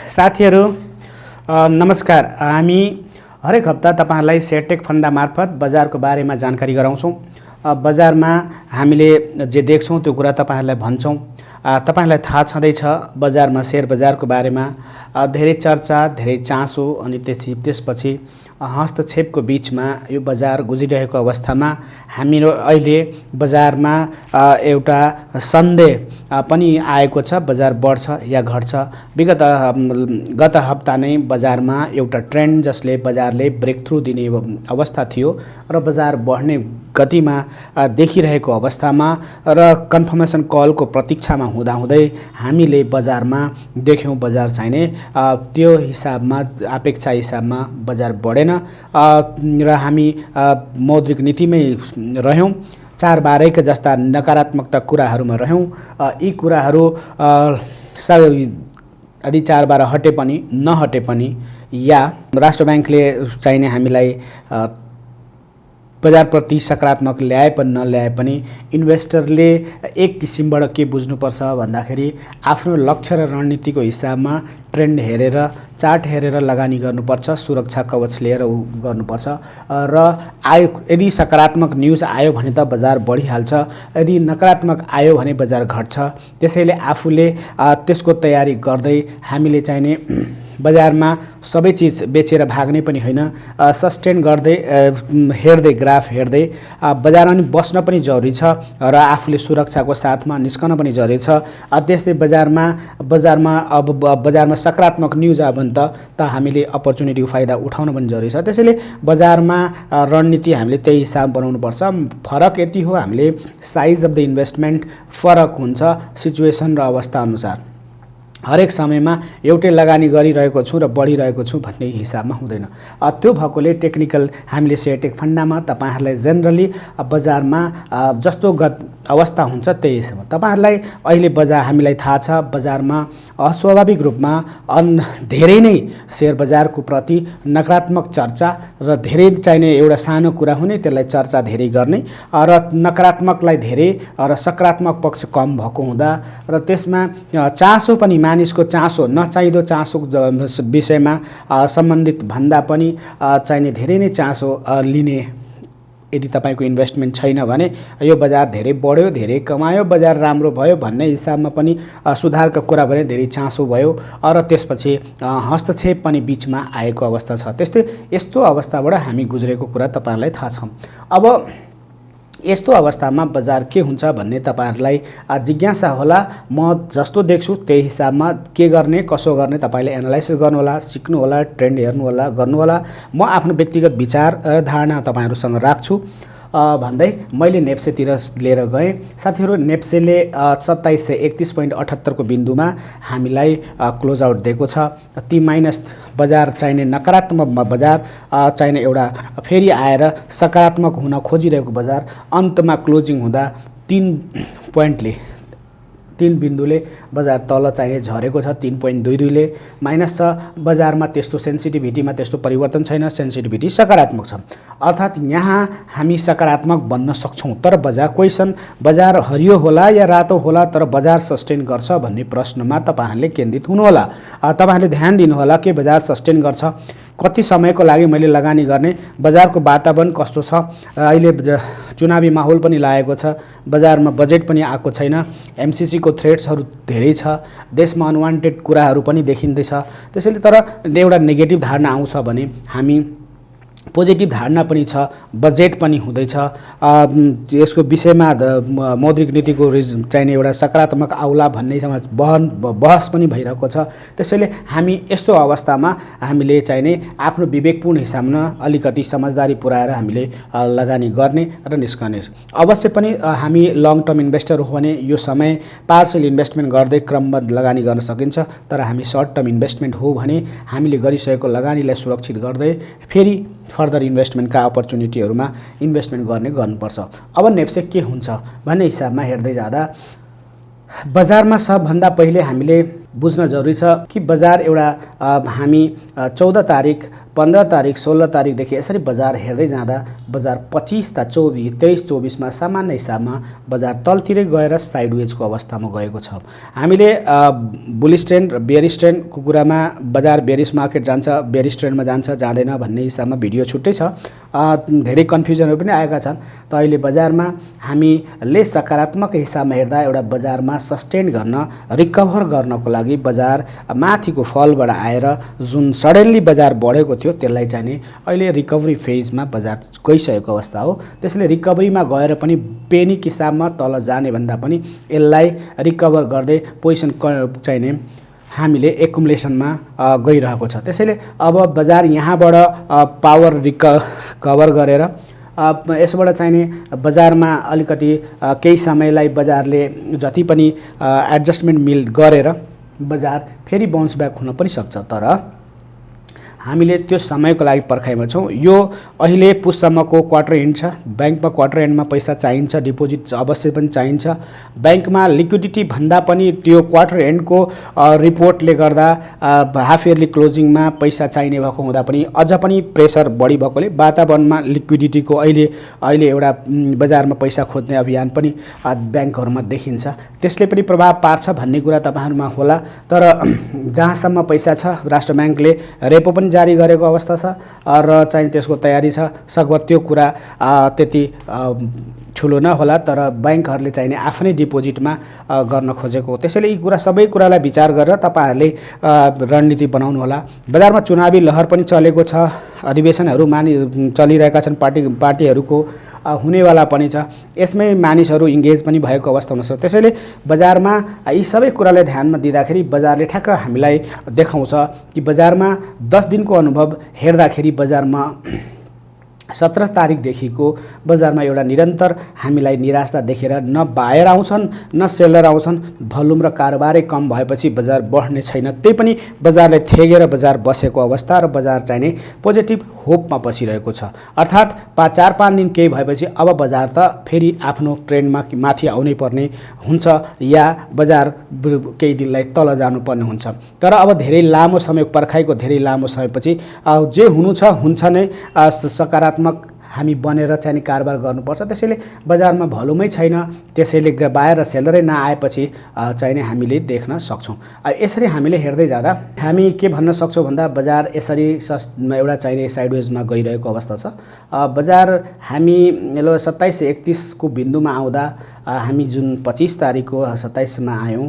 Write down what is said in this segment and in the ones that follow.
साथीहरू नमस्कार। हामी हरेक हप्ता तपाईहरुलाई सेयरटेक फन्डा मार्फत बजारको बारेमा जानकारी गराउँछौं। बजारमा हामीले जे देख्छौं त्यो कुरा तपाईहरुलाई भन्छौं। तपाईहरुलाई थाहा छँदैछ बजारमा शेयर बजारको बारेमा धेरै चर्चा, धेरै चासो अनि त्यसपछि हस्तक्षेपको बीचमा यो बजार गुजिरहेको अवस्थामा हामीहरू अहिले बजारमा एउटा सन्देह पनि आएको छ, बजार बढ्छ या घट्छ। गत हप्ता नै बजारमा एउटा ट्रेन्ड जसले बजारले ब्रेक थ्रु दिने अवस्था थियो र बजार बढ्ने गतिमा देखिरहेको अवस्थामा र कन्फर्मेसन कलको प्रतीक्षामा हुँदाहुँदै हामीले बजारमा देख्यौं बजार चाहिने त्यो हिसाबमा अपेक्षा हिसाबमा बजार बढेन र हामी मौद्रिक नीतिमै रह्यौं। 4-12 जस्ता नकारात्मकता कुराहरुमा रह्यौं। यी कुराहरु यदि 4-12 हटे पनि नहटे पनि या राष्ट्र बैंकले चाहिने हामीलाई बजारप्रति सकारात्मक ल्याए पनि नल्याए पनि इन्भेस्टरले एक किसिमबाट के बुझ्नुपर्छ भन्दाखेरि आफ्नो लक्ष्य र रणनीतिको हिसाबमा ट्रेन्ड हेरेर चार्ट हेरेर लगानी गर्नुपर्छ, सुरक्षा कवच लिएर गर्नुपर्छ र यदि सकारात्मक न्यूज आयो भने त बजार बढिहाल्छ, यदि नकारात्मक आयो भने बजार घट्छ। त्यसैले आफूले त्यसको तयारी गर्दै हामीले चाहिने बजारमा सबै चीज बेचेर भाग्ने पनि हैन, सस्टेन गर्दै हेर्दै ग्राफ हेर्दै बजारमा नि बस्न पनि जरुरी छ र आफूले सुरक्षाको साथमा निस्कन पनि जरुरी छ। त्यस्तै बजारमा सकारात्मक न्यूज आयो भने त हामीले अपर्चुनिटी फाइदा उठाउन पनि जरुरी छ। त्यसैले बजारमा रणनीति हामीले त्यही हिसाब बनाउनु पर्छ। फरक यति हो, हामीले साइज अफ द इन्भेस्टमेन्ट फरक हुन्छ सिचुएसन र अवस्था अनुसार। हरेक समयमा एउटै लगानी गरिरहेको छु र बढिरहेको छु भन्ने हिसाबमा हुँदैन। त्यो भएकोले टेक्निकल हामीले सेयरटेक फन्डामा तपाईहरुलाई जनरली बजारमा जस्तो अवस्था हुन्छ त्यही हिसाबमा तपाईहरुलाई अहिले बजार हामीलाई थाहा छ बजारमा अस्वाभाविक रूपमा धेरै नै शेयर बजारको प्रति नकारात्मक चर्चा र धेरै चाहिने एउटा सानो कुरा हुने त्यसलाई चर्चा धेरै गर्ने र नकारात्मकलाई धेरै र सकारात्मक पक्ष कम भएको हुँदा र त्यसमा चासो पनि मानिसको चासो नचाहिदो चासो विषयमा सम्बन्धित भन्दा पनि चाहिने धेरै नै चासो लिने यदि तपाईको इन्भेस्टमेन्ट छैन भने यो बजार धेरै बढ्यो, धेरै कमायो, बजार राम्रो भयो भन्ने हिसाबमा पनि सुधारका कुरा भने धेरै चासो भयो र त्यसपछि हस्तक्षेप पनि बीचमा आएको अवस्था छ। त्यस्तै यस्तो अवस्थाबाट हामी गुज्रेको कुरा तपाईहरुलाई थाहा छ। अब यस्तो अवस्थामा बजार के हुन्छ भन्ने तपाईहरुलाई जिज्ञासा होला। म जस्तो देख्छु त्यही हिसाबमा के गर्ने कसो गर्ने तपाईले एनालाइसिस गर्नु होला, सिक्नु होला, ट्रेन्ड हेर्नु होला, गर्नु होला। म आफ्नो व्यक्तिगत विचार र धारणा तपाईहरुसँग राख्छु भन्दै मैले नेप्सेतिर लिएर गए। साथीहरु नेप्सेले 2731.78 को बिन्दुमा हामीलाई क्लोज आउट दिएको छ। ती माइनस बजार चाहिने नकारात्मक बजार चाहिने एउटा फेरि आएर सकारात्मक हुन खोजिरहेको बजार अन्तमा क्लोजिङ हुँदा 3 बिन्दुले बजार तल चाहिने झरेको छ। 3.22 ले माइनस छ। बजारमा त्यस्तो सेन्सिटिभिटीमा त्यस्तो परिवर्तन छैन, सेन्सिटिभिटी सकारात्मक छ। अर्थात यहाँ हामी सकारात्मक बन्न सक्छौं। तर बजार क्वेशन बजार हरियो होला या रातो होला तर बजार सस्टेन गर्छ भन्ने प्रश्नमा तपाईहरुले केन्द्रित हुनु होला। तपाईहरुले ध्यान दिनु होला के बजार सस्टेन गर्छ, कति समयको लागि मैले लगानी गर्ने, बजारको वातावरण कस्तो छ, अहिले चुनावी माहौल पनि लागेको छ, बजारमा बजेट पनि आएको छैन, एमसीसी को थ्रेट्सहरु धेरै छ, देशमा अनवान्टेड कुराहरु पनि देखिँदैछ। त्यसैले तर एउटा नेगेटिभ धारणा आउँछ भने हामी पोजिटिभ धारणा पनि छ, बजेट पनि हुँदैछ, यसको विषयमा मौद्रिक नीतिको चाहिने एउटा सकारात्मक आउला भन्नेसँग बहस पनि भइरहेको छ। त्यसैले हामी यस्तो अवस्थामा हामीले चाहिने आफ्नो विवेकपूर्ण हिसाबमा अलिकति समझदारी पुर्याएर हामीले लगानी गर्ने र निस्कने। अवश्य पनि हामी लङ टर्म इन्भेस्टर हो भने यो समय पार्शियल इन्भेस्टमेन्ट गर्दै क्रमबद्ध लगानी गर्न सकिन्छ। तर हामी सर्ट टर्म इन्भेस्टमेन्ट हो भने हामीले गरिसकेको लगानीलाई सुरक्षित गर्दै फेरि फर्दर इन्भेस्टमेन्टका अपर्चुनिटीहरुमा इन्भेस्टमेन्ट गर्नुपर्छ। अब नेप्से के हुन्छ भन्ने हिसाबमा हेर्दै जाँदा बजारमा सबभन्दा पहिले हामीले बुझ्न जरुरी छ कि बजार एउटा हामी 14 तारिक 15 तारिक 16 तारिकदेखि यसरी बजार हेर्दै जाँदा बजार 25 ता 23-24मा सामान्य हिसाबमा बजार तलतिरै गएर साइडवेजको अवस्थामा गएको छ। हामीले बुलिश ट्रेन्ड र बेयरिश ट्रेन्डको कुरामा बजार बेयरिश मार्केट जान्छ, बेयरिश ट्रेन्डमा जान्छ जाँदैन भन्ने हिसाबमा भिडियो छुट्टै छ। धेरै कन्फ्युजनहरू पनि आएका छन्। त अहिले बजारमा हामीले सकारात्मक हिसाबमा हेर्दा एउटा बजारमा सस्टेन गर्न, रिकभर गर्नको लागि बजार माथिको फलबाट आएर जुन सडनली बजार बढेको थियो त्यसलाई चाहिँ नि अहिले रिकभरी फेजमा बजार गइसकेको अवस्था हो। त्यसैले रिकभरीमा गएर पनि पेनिक हिसाबमा तल जाने भन्दा पनि यसलाई रिकभर गर्दै पोजिसन चाहिँ नि हामीले एकुमुलेसनमा गइरहेको छ। त्यसैले अब बजार यहाँबाट पावर रिकभर गरेर यसबाट चाहिँ नि बजारमा अलिकति केही समयलाई बजारले जति पनि एडजस्टमेन्ट गरेर बजार फेरि बाउन्स ब्याक हुन पनि सक्छ। तर हामीले त्यो समयको लागि पर्खाइमा छौँ। यो अहिले पुससम्मको क्वार्टर एन्ड छ। ब्याङ्कमा क्वार्टर एन्डमा पैसा चाहिन्छ, डिपोजिट अवश्य पनि चाहिन्छ। ब्याङ्कमा लिक्विडिटी भन्दा पनि त्यो क्वार्टर एन्डको रिपोर्टले गर्दा हाफ इयरली क्लोजिङमा पैसा चाहिने भएको हुँदा पनि अझ पनि प्रेसर बढी भएकोले वातावरणमा लिक्विडिटीको अहिले एउटा बजारमा पैसा खोज्ने अभियान पनि ब्याङ्कहरूमा देखिन्छ। त्यसले पनि प्रभाव पार्छ भन्ने कुरा तपाईँहरूमा होला। तर जहाँसम्म पैसा छ राष्ट्र ब्याङ्कले रेपो पनि जारी गरेको अवस्था छ र चाहिँ त्यसको तयारी छ। सकभर त्यो कुरा त्यति ठुलो नहोला, तर ब्याङ्कहरूले चाहिँ आफ्नै डिपोजिटमा गर्न खोजेको हो। त्यसैले यी कुरा सबै कुरालाई विचार गरेर तपाईँहरूले रणनीति बनाउनु होला। बजारमा चुनावी लहर पनि चलेको छ, अधिवेशनहरू चलिरहेका छन्, पार्टीहरूको हुनेवाला पनि छ। यसमै मानिसहरू इङ्गेज पनि भएको अवस्था हुनसक्छ। त्यसैले बजारमा यी सबै कुरालाई ध्यानमा दिँदाखेरि बजारले ठ्याक्क हामीलाई देखाउँछ कि बजारमा 10 दिनको अनुभव हेर्दाखेरि बजारमा 17 तारिकदेखिको बजारमा एउटा निरन्तर हामीलाई निराशा देखेर न बायर आउँछन् न सेलर आउँछन्। भोल्युम र कारोबारै कम भएपछि बजार बढ्ने छैन, त्यही पनि बजारले थेगेर बजार बसेको अवस्था र बजार चाहिँ नि पोजिटिभ होपमा बसिरहेको छ। अर्थात् 4-5 दिन केही भएपछि अब बजार त फेरि आफ्नो ट्रेन्डमा माथि आउनै पर्ने हुन्छ या बजार केही दिनलाई तल जानुपर्ने हुन्छ। तर अब धेरै लामो समय पर्खाइको धेरै लामो समयपछि जे हुनु छ हुन्छ नै, सकारात्मक हामी बनेर चाहिँ कारोबार गर्नुपर्छ। त्यसैले बजारमा भोल्युमै छैन, त्यसैले बायर र सेलरै नआएपछि चाहिँ नि हामीले देख्न सक्छौँ। यसरी हामीले हेर्दै जाँदा हामी के भन्न सक्छौँ भन्दा बजार यसरी एउटा चाहिँ साइडवेजमा गइरहेको अवस्था छ। बजार हामी 27-31 को बिन्दुमा आउँदा हामी जुन 25 तारिकको 27मा आयौँ,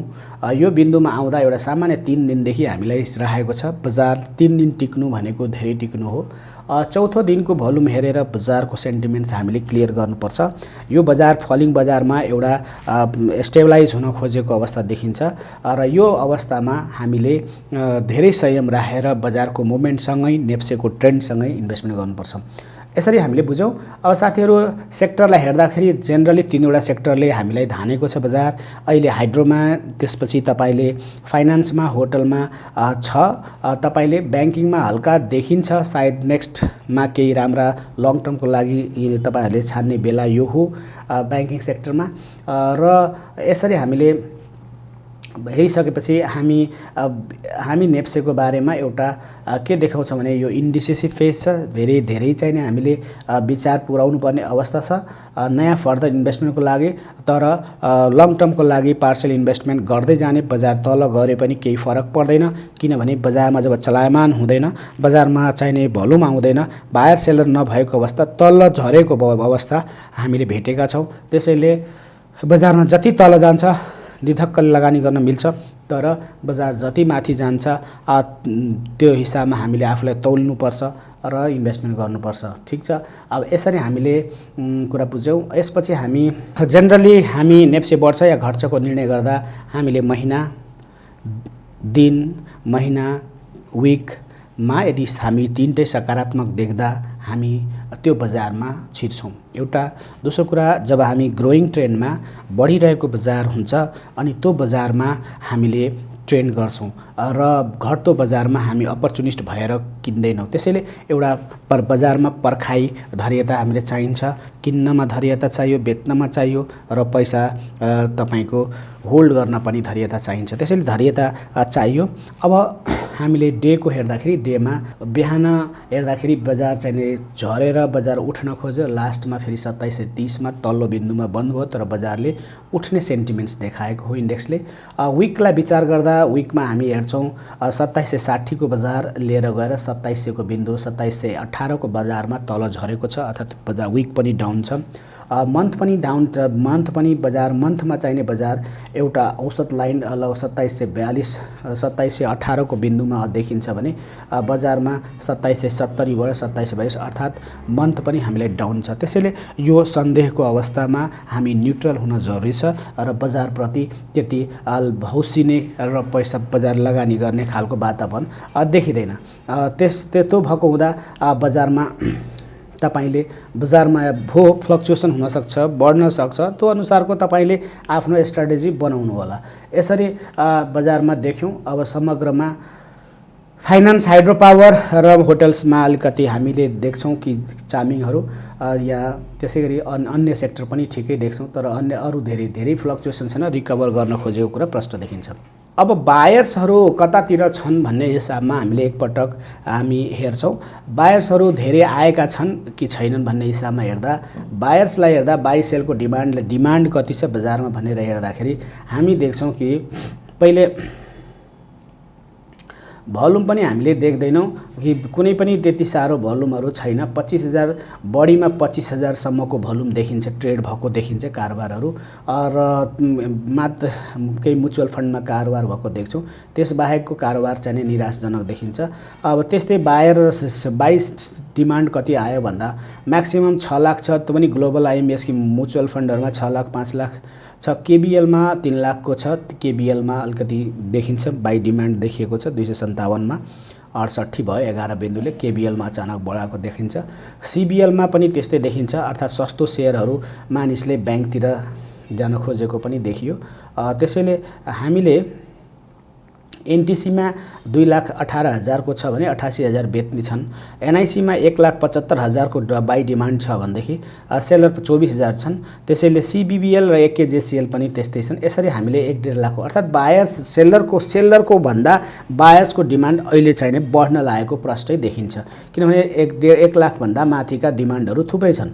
यो बिन्दुमा आउँदा एउटा सामान्य 3 दिनदेखि हामीलाई राखेको छ। बजार 3 दिन टिक्नु भनेको धेरै टिक्नु हो। चौथो दिनको भोल्युम हेरेर बजारको सेन्टिमेन्ट्स हामीले क्लियर गर्नुपर्छ। यो बजार फलिङ बजारमा एउटा स्टेबलाइज हुन खोजेको अवस्था देखिन्छ र यो अवस्थामा हामीले धेरै संयम राखेर बजारको मुभमेन्टसँगै नेप्सेको ट्रेन्डसँगै इन्भेस्टमेन्ट गर्नुपर्छ। यसरी हामीले बुझौँ। अब साथीहरू सेक्टरलाई हेर्दाखेरि जेनरली 3वटा सेक्टरले हामीलाई धानेको छ बजार। अहिले हाइड्रोमा, त्यसपछि तपाईँले फाइनान्समा, होटलमा छ। तपाईँले ब्याङ्किङमा हल्का देखिन्छ, सायद नेक्स्टमा केही राम्रा लङ टर्मको लागि तपाईँहरूले छान्ने बेला यो हो ब्याङ्किङ सेक्टरमा। र यसरी हामीले हेरिसकेपछि हामी नेप्सेको बारेमा एउटा के देखाउँछ भने यो इन्डिसिसिभ फेज छ। धेरै चाहिँ हामीले विचार पुर्याउनु पर्ने अवस्था छ नयाँ फर्दर इन्भेस्टमेन्टको लागि। तर लङ टर्मको लागि पार्सल इन्भेस्टमेन्ट गर्दै जाने, बजार तल गरे पनि केही फरक पर्दैन, किनभने बजारमा जब चलायमान हुँदैन, बजारमा चाहिने भोल्युम आउँदैन, बायर सेलर नभएको अवस्था, तल झरेको अवस्था हामीले भेटेका छौँ। त्यसैले बजारमा जति तल जान्छ निधक्कले लगानी गर्न मिल्छ, तर बजार जति माथि जान्छ त्यो हिसाबमा हामीले आफूलाई तौल्नुपर्छ र इन्भेस्टमेन्ट गर्नुपर्छ। ठिक छ। अब यसरी हामीले कुरा बुझ्यौँ। यसपछि हामी जेनरली हामी नेप्से बढ्छ या घट्छको निर्णय गर्दा हामीले महिना, दिन, महिना, विकमा यदि हामी 3टै सकारात्मक देख्दा हामी त्यो बजारमा छिर्छौँ। एउटा दोस्रो कुरा, जब हामी ग्रोइङ ट्रेन्डमा बढिरहेको बजार हुन्छ अनि त्यो बजारमा हामीले ट्रेन्ड गर्छौँ र घट्दो बजारमा हामी अपर्चुनिस्ट भएर किन्दैनौँ। त्यसैले एउटा बजारमा पर्खाइ धैर्यता हामीले चाहिन्छ। किन्नमा धैर्यता चाहियो, बेच्नमा चाहियो र पैसा तपाईँको होल्ड गर्न पनि धैर्यता चाहिन्छ। त्यसैले धैर्यता चाहियो। अब हामीले डेको हेर्दाखेरि डेमा बिहान हेर्दाखेरि बजार चाहिँ झरेर बजार उठ्न खोज्यो, लास्टमा फेरि 2730 मा तल्लो बिन्दुमा बन्द भयो, तर बजारले उठ्ने सेन्टिमेन्ट्स देखाएको हो इन्डेक्सले। विकलाई विचार गर्दा विकमा हामी हेर्छौँ 2760 को बजार लिएर गएर 2700 को बिन्दु 2718 को बजारमा तल झरेको छ, अर्थात् बजार विक पनि डाउन छ। मन्थ पनि डाउन, मन्थ पनि बजार मन्थमा चाहिने बजार एउटा औसत लाइन 2742 2718 को बिन्दुमा देखिन्छ भने बजारमा 2770 बाट 2722 अर्थात् मन्थ पनि हामीलाई डाउन छ। त्यसैले यो सन्देहको अवस्थामा हामी न्युट्रल हुन जरुरी छ र बजारप्रति त्यति हौसिने र पैसा बजार लगानी गर्ने खालको वातावरण देखिँदैन। त्यस्तो भएको हुँदा बजारमा तपाईले बजारमा फ्लक्चुएसन हुन सक्छ, बढ्न सक्छ, त्यो अनुसारको तपाईले आफ्नो स्ट्र्याटेजी बनाउनु होला। यसरी बजारमा देख्यौं। अब समग्रमा फाइनान्स, हाइड्रो पावर र होटल्समा अलिकति हामीले देख्छौं कि चामिङहरू या त्यसैगरी अन्य सेक्टर पनि ठिकै देख्छौं, तर अन्य अरु धेरै फ्लक्चुएसन छैन, रिकभर गर्न खोजेको कुरा प्रष्ट देखिन्छ। अब बायर्सहरू कतातिर छन् भन्ने हिसाबमा हामीले एकपटक हामी हेर्छौं। बायर्सहरू धेरै आएका छन् कि छैनन् भन्ने हिसाबमा हेर्दा बायर्सलाई हेर्दा बाइ सेलको डिमान्ड कति छ बजारमा भनेर हेर्दाखेरि हामी देख्छौं कि पहिले भोल्युम पनि हामीले देख्दैनौं कि कुनै पनि त्यति सारो भोल्युमहरू छैन। 25,000 बढीमा 25,000 सम्मको भोल्युम देखिन्छ, ट्रेड भएको देखिन्छ कारोबारहरू र मात्र केही म्युचुअल फन्डमा कारोबार भएको देख्छौं। त्यसबाहेकको कारोबार चाहिँ निराशजनक देखिन्छ। अब त्यस्तै बाइ डिमान्ड कति आयो भन्दा म्याक्सिमम 6 लाख छ, त्यो पनि ग्लोबल आइएमएस कि म्युचुअल फन्डहरुमा 6 लाख 5 लाख छ। केबीएलमा 3 लाखको छ, केबीएलमा अलिकति देखिन्छ बाइ डिमान्ड देखिएको छ 257 मा 68 भयो 11 बिन्दुले केबीएलमा अचानक बढाएको देखिन्छ। सीबीएलमा पनि त्यस्तै देखिन्छ, अर्थात् सस्तो शेयरहरू मानिसले बैंकतिर जान खोजेको पनि देखियो। त्यसैले हामीले एनटीसीमा 2,18,000 को छ भने 88,000 बेच्ने छन्। एनआईसीमा 1,75,000 को बाइ डिमान्ड छ भनेदेखि सेलर 24,000 छन्। त्यसैले सीबीबीएल र एकेजेसीएल पनि त्यस्तै छन्। यसरी हामीले 1.5 लाख अर्थात् बायर्स सेलरको भन्दा बायर्सको डिमान्ड अहिले चाहिँ बढ्न लागेको प्रष्टै देखिन्छ, किनभने 1 लाख भन्दा माथिका डिमान्डहरू थुप्रै छन्।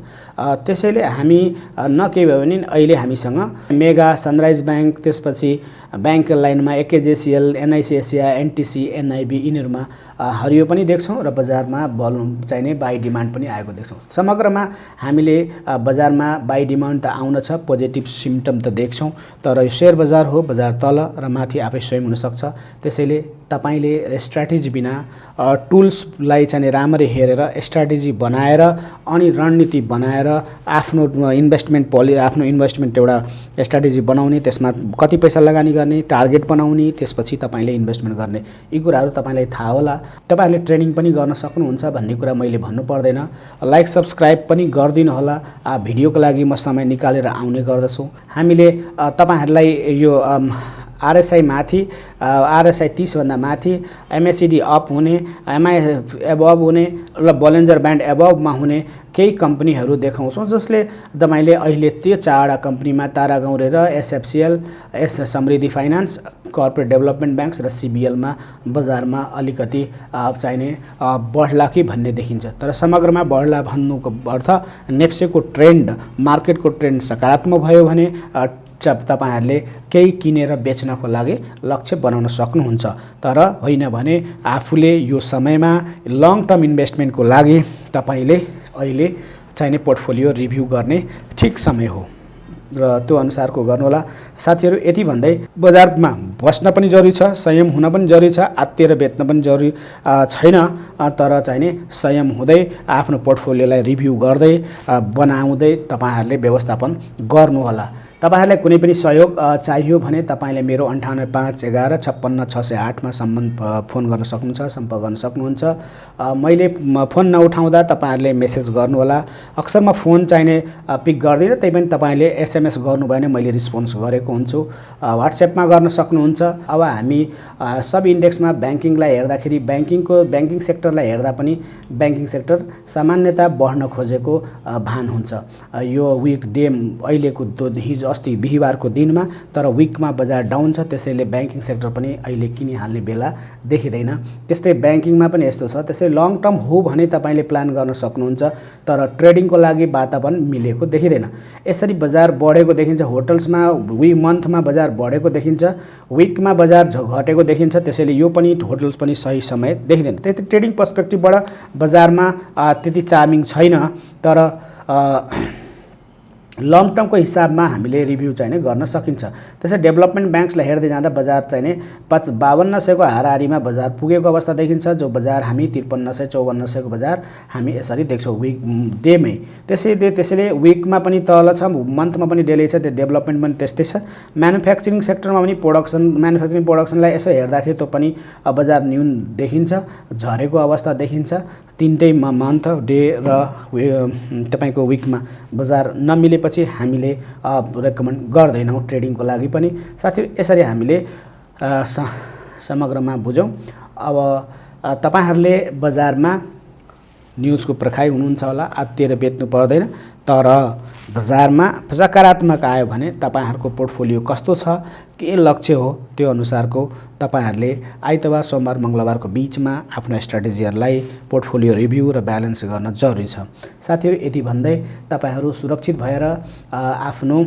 त्यसैले हामी न केही भयो भने अहिले हामीसँग मेगा, सनराइज बैंक, त्यसपछि बैंक लाइनमा एकेजेसीएल, एनआईसी एसिया, एनटीसी, एनआईबी यिनीहरुमा हरियो पनि देख्छौं र बजारमा भोल्युम चाहिने बाइ डिमान्ड पनि आएको देख्छौं। समग्रमा हामीले बजारमा बाइ डिमान्ड त आउन छ, पोजिटिभ सिम्पटम त देख्छौं, तर यो शेयर बजार हो, बजार तल र माथि आफै स्वयं हुन सक्छ। त्यसैले तपाईले स्ट्र्याटेजी बिना टुल्सलाई चाहिँ राम्ररी हेरेर स्ट्र्याटेजी बनाएर अनि रणनीति बनाएर आफ्नो इन्भेस्टमेन्ट एउटा स्ट्र्याटेजी बनाउने, त्यसमा कति पैसा लगानी गर्ने, टार्गेट बनाउने, त्यसपछि तपाईले इन्भेस्टमेन्ट गर्ने, यी कुराहरू तपाईलाई थाहा होला। तपाईहरुले ट्रेनिङ पनि गर्न सक्नुहुन्छ भन्ने कुरा मैले भन्नु पर्दैन। लाइक सब्स्क्राइब पनि गर्दिनु होला। भिडियोको लागि म समय निकालेर आउने गर्दछु। हामीले तपाईहरुलाई यो आरएसआई माथि, आरएसआई 30 भन्दा माथि, एमएसीडी अप हुने, एमआई एबभ हुने र बोलिन्जर ब्यान्ड एबभमा हुने केही कम्पनीहरू देखाउँछौं, जसले तपाईले अहिले त्यो 4 कम्पनीमा तारा गौरे र एसएफसीएल, समृद्धि फाइनान्स, कर्पोरेट डेभलपमेन्ट ब्याङ्क्स र सीबीएलमा बजारमा अलिकति चाहिने बढ्ला कि भन्ने देखिन्छ। तर समग्रमा बढ्ला भन्नुको अर्थ नेप्सेको ट्रेन्ड, मार्केटको ट्रेन्ड सकारात्मक भयो भने तपाईहरुले केही किनेर बेच्नको लागि लक्ष्य बनाउन सक्नुहुन्छ। तर होइन भने आफूले यो समयमा लङ टर्म इन्भेस्टमेन्टको लागि तपाईले अहिले चाहिने पोर्टफोलियो रिभ्यू गर्ने ठीक समय हो र त्यो अनुसारको गर्नुहोला। साथीहरु, यति भन्दै बजारमा बस्न पनि जरुरी छ, संयम हुन पनि जरुरी छ, आत्तिएर बेच्न पनि जरुरी छैन, तर चाहिने संयम हुँदै आफ्नो पोर्टफोलियोलाई रिभ्यू गर्दै बनाउँदै तपाईहरुले व्यवस्थापन गर्नुहोला। तपाईहरुलाई कुनै पनि सहयोग चाहियो भने तपाईले मेरो 9851156608 मा फोन गर्न सक्नुहुन्छ, सम्पर्क गर्न सक्नुहुन्छ। मैले फोन नउठाउँदा तपाईहरुले मेसेज गर्नुहोला। अक्सर म फोन चाहिने पिक गर्दिन, त्यही पनि तपाईले एसएमएस गर्नुभयो भने मैले रिस्पोन्स गरेको हुन्छु। व्हाट्सएपमा गर्न सक्नुहुन्छ। अब हामी सब इन्डेक्समा ब्याङ्किङलाई हेर्दाखेरि ब्याङ्किङ सेक्टरलाई हेर्दा पनि ब्याङ्किङ सेक्टर सामान्यतः बढ्न खोजेको भान हुन्छ। यो विक डे अहिलेको हिजो अस्ति बिहीबारको दिनमा, तर विकमा बजार डाउन छ, त्यसैले ब्याङ्किङ सेक्टर पनि अहिले किनिहाल्ने बेला देखिँदैन। त्यस्तै ब्याङ्किङमा पनि यस्तो छ। त्यसै लङ टर्म हो भने तपाईले प्लान गर्न सक्नुहुन्छ, तर ट्रेडिङको लागि वातावरण मिलेको देखिँदैन। यसरी बजार बढेको देखिन्छ। होटल्समा मन्थमा बजार बढेको देखिन्छ, विकमा बजार घटेको देखिन्छ। त्यसैले यो पनि होटल्स पनि सही समय देखिँदैन। त्यति ट्रेडिङ पर्सपेक्टिभबाट बजारमा त्यति चार्मिङ छैन, तर लङ टर्मको हिसाबमा हामीले रिभ्यू चाहिँ गर्न सकिन्छ। त्यसै डेभलपमेन्ट ब्याङ्क्सलाई हेर्दै जाँदा बजार चाहिँ 5200 को हाराहारीमा बजार पुगेको अवस्था देखिन्छ, जो बजार हामी 5300 5400 को बजार हामी यसरी देख्छौँ विक डेमै। त्यसैले विकमा पनि तल छ, मन्थमा पनि डेली छ। त्यो डेभलपमेन्ट पनि त्यस्तै छ। म्यानुफ्याक्चरिङ सेक्टरमा पनि म्यानुफ्याक्चरिङ प्रोडक्सनलाई यसो हेर्दाखेरि त्यो पनि बजार न्यून देखिन्छ, झरेको अवस्था देखिन्छ। तीनटै मन्थ डे र तपाईको विकमा बजार नमिलेपछि हामीले रेकमेन्ड गर्दैनौँ ट्रेडिङको लागि पनि। साथीहरु, यसरी हामीले समग्रमा बुझौँ। अब तपाईहरुले बजारमा न्यूजको पर्खाइ हुनुहुन्छ होला, आत्तिएर बेच्नु पर्दैन, तर बजारमा सकारात्मक आयो भने तपाईहरुको पोर्टफोलियो कस्तो छ, के लक्ष्य हो, त्यो अनुसारको तपाईहरुले आइतबार सोमबार मंगलबारको बीचमा आफ्नो स्ट्र्याटेजीहरुलाई पोर्टफोलियो रिभ्यू र ब्यालेन्स गर्न जरुरी छ। साथीहरु, यति भन्दै तपाईहरु सुरक्षित भएर आफ्नो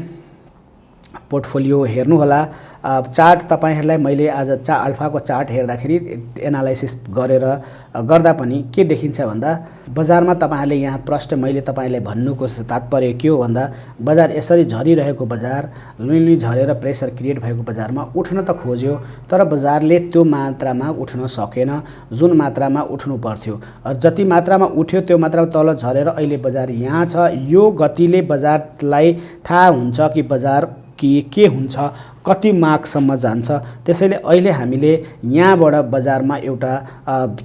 पोर्टफोलियो हेर्नु होला। चार्ट तपाईहरुलाई मैले आज अल्फाको चार्ट हेर्दाखेरि एनालाइसिस गर्दा पनि के देखिन्छ भन्दा बजारमा तपाईहरुले यहाँ प्रश्न मैले तपाईलाई भन्नुको तात्पर्य के हो भन्दा बजार यसरी झरिरहेको बजार लुइली झरेर प्रेसर क्रिएट भएको बजारमा उठ्न त खोज्यो, तर बजारले त्यो मात्रामा उठ्न सकेन जुन मात्रामा उठ्नु पर्थ्यो। जति मात्रामा उठ्यो त्यो मात्रामा तल झरेर अहिले बजार यहाँ छ। यो गतिले बजारलाई थाहा हुन्छ कि बजार के हुन्छ, कति मार्कसम्म जान्छ। त्यसैले अहिले हामीले यहाँबाट बजारमा एउटा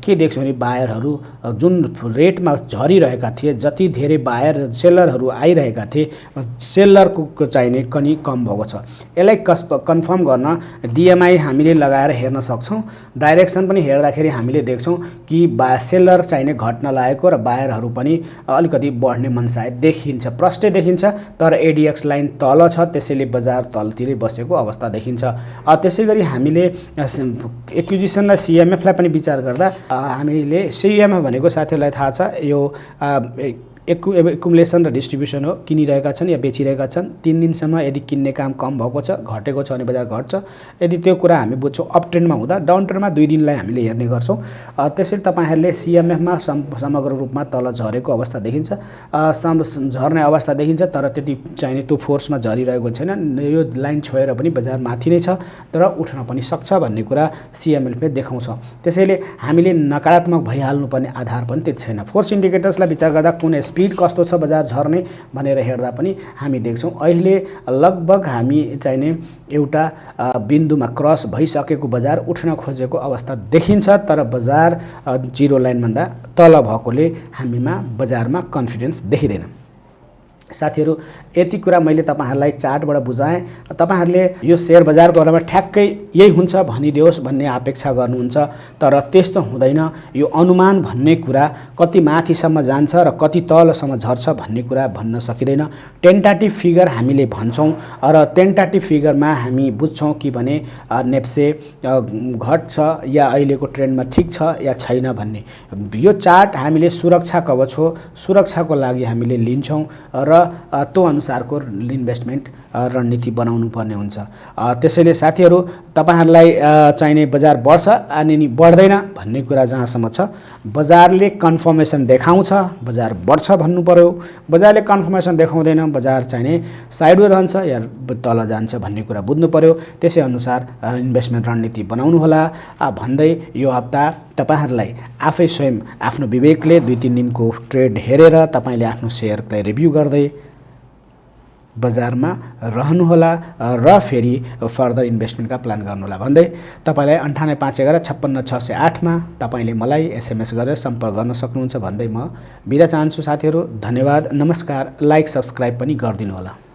के देख्छौँ भने बायरहरू जुन रेटमा झरिरहेका थिए, जति धेरै बायर सेलरहरू आइरहेका थिए, सेलरको चाहिने कनि कम भएको छ। यसलाई कन्फर्म गर्न डिएमआई हामीले लगाएर हेर्न सक्छौँ। डाइरेक्सन पनि हेर्दाखेरि हामीले देख्छौँ कि सेलर चाहिने घट्न लागेको र बायरहरू पनि अलिकति बढ्ने मनसाय देखिन्छ, प्रष्टै देखिन्छ। तर एडीएक्स लाइन तल छ, त्यसैले बजार तलतिरै बसेको अवस्था देखिन्छ। त्यसैगरी हामीले एक्विजिसन र सीएमएफ लाई पनि विचार गर्दा हामीले सीएमएफ भनेको साथीहरुलाई थाहा छ, यो एकुमुलेसन र डिस्ट्रिब्युसन हो। किनिरहेका छन् या बेचिरहेका छन्। 3 दिनसम्म यदि किन्ने काम कम भएको छ, घटेको छ भने बजार घट्छ। यदि त्यो कुरा हामी बुझ्छौँ अप ट्रेन्डमा हुँदा, डाउन ट्रेन्डमा 2 दिनलाई हामीले हेर्ने गर्छौँ। त्यसैले तपाईहरुले सीएमएफमा समग्र रूपमा तल झरेको अवस्था देखिन्छ, झर्ने अवस्था देखिन्छ, तर त्यति चाहिने त्यो फोर्समा झरिरहेको छैन। यो लाइन छोएर पनि बजार माथि नै छ, तर उठ्न पनि सक्छ भन्ने कुरा सीएमएफले देखाउँछ। त्यसैले हामीले नकारात्मक भइहाल्नुपर्ने आधार पनि त्यति छैन। फोर्स इन्डिकेटर्सलाई विचार गर्दा कुन स्पिड कस्तो छ बजार झर्ने भनेर हेर्दा पनि हामी देख्छौँ अहिले लगभग हामी चाहिने एउटा बिन्दुमा क्रस भइसकेको बजार उठ्न खोजेको अवस्था देखिन्छ, तर बजार जिरो लाइन भन्दा तल भएकोले हामीमा बजारमा कन्फिडेन्स देखिँदैन। साथीहरु, यति कुरा मैले तपाईहरुलाई चार्टबाट बुझाएँ। तपाईहरुले यो शेयर बजारको बारेमा ठ्याक्कै यही हुन्छ भनिदियोस् भन्ने अपेक्षा गर्नुहुन्छ, तर त्यस्तो हुँदैन। यो अनुमान भन्ने कुरा कति माथिसम्म जान्छ र कति तलसम्म झर्छ भन्ने कुरा भन्न सकिँदैन। टेन्टाटिभ फिगर हामीले भन्छौँ र टेन्टाटिभ फिगरमा हामी बुझ्छौँ कि भने नेप्से घट्छ या अहिलेको ट्रेन्डमा ठिक छ या छैन भन्ने। यो चार्ट हामीले सुरक्षा कवच हो, सुरक्षाको लागि हामीले लिन्छौँ र त्यो अनुसारको इन्भेस्टमेन्ट रणनीति बनाउनु पर्ने हुन्छ। त्यसैले साथीहरु, तपाईहरुलाई चाहिने बजार बढ्छ अनि नि बढ्दैन भन्ने कुरा जहाँसम्म छ, बजारले कन्फर्मेसन देखाउँछ बजार बढ्छ भन्नु पर्यो। बजारले कन्फर्मेसन देखाउँदैन, बजार चाहिने साइडवे रहन्छ या तल जान्छ भन्ने कुरा बुझ्नु पर्यो। त्यसै अनुसार इन्भेस्टमेन्ट रणनीति बनाउनु होला भन्दै यो हप्ता तपाईहरुलाई आफै स्वयं आफ्नो विवेकले 2-3 दिनको ट्रेड हेरेर तपाईले आफ्नो शेयरलाई रिभ्यू गर्दै बजारमा रहनुहोला र फेरि फर्दर इन्भेस्टमेन्टका प्लान गर्नुहोला भन्दै तपाईँलाई 9851156608 मा तपाईँले मलाई SMS गरेर सम्पर्क गर्न सक्नुहुन्छ भन्दै म बिदा चाहन्छु साथीहरू। धन्यवाद, नमस्कार। लाइक सब्स्क्राइब पनि गरिदिनु होला।